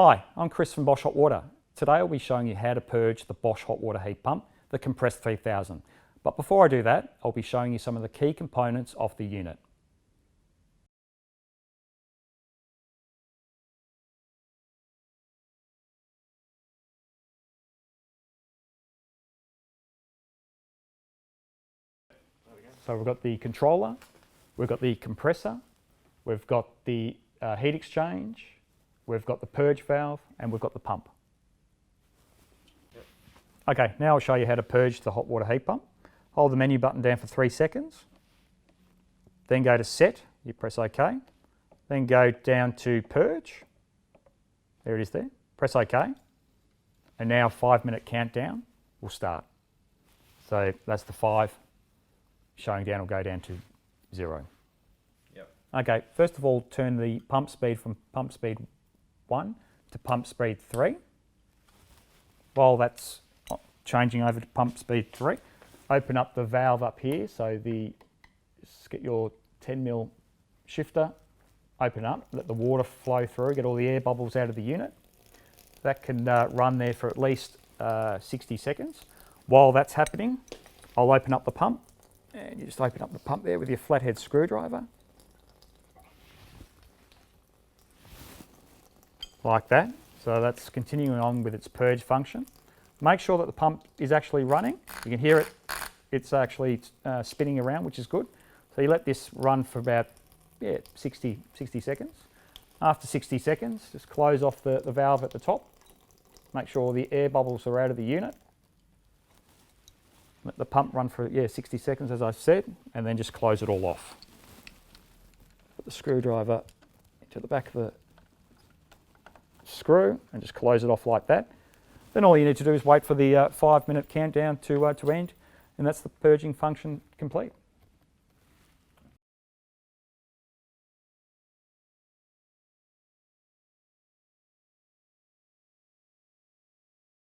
Hi, I'm Chris from Bosch Hot Water. Today I'll be showing you how to purge the Bosch Hot Water Heat Pump, the Compress 3000. But before I do that, I'll be showing you some of the key components of the unit. So we've got the controller, we've got the compressor, we've got the heat exchange, we've got the purge valve, and we've got the pump. Okay, now I'll show you how to purge the hot water heat pump. Hold the menu button down for 3 seconds, then go to set, you press OK, then go down to purge, there it is there, press OK, and now 5-minute countdown will start. So that's the 5, showing down will go down to 0. Yep. Okay, first of all turn the pump speed from pump speed 1 to pump speed 3. While that's changing over to pump speed 3, open up the valve up here, so just get your 10mm shifter, open up, let the water flow through, get all the air bubbles out of the unit. That can run there for at least 60 seconds. While that's happening, I'll open up the pump, and you just open up the pump there with your flathead screwdriver. Like that. So that's continuing on with its purge function. Make sure that the pump is actually running. You can hear it, it's actually spinning around, which is good. So you let this run for about 60 seconds. After 60 seconds, just close off the valve at the top. Make sure all the air bubbles are out of the unit. Let the pump run for 60 seconds, as I said, and then just close it all off. Put the screwdriver into the back of the screw and just close it off like that. Then all you need to do is wait for the 5-minute countdown to end, and that's the purging function complete.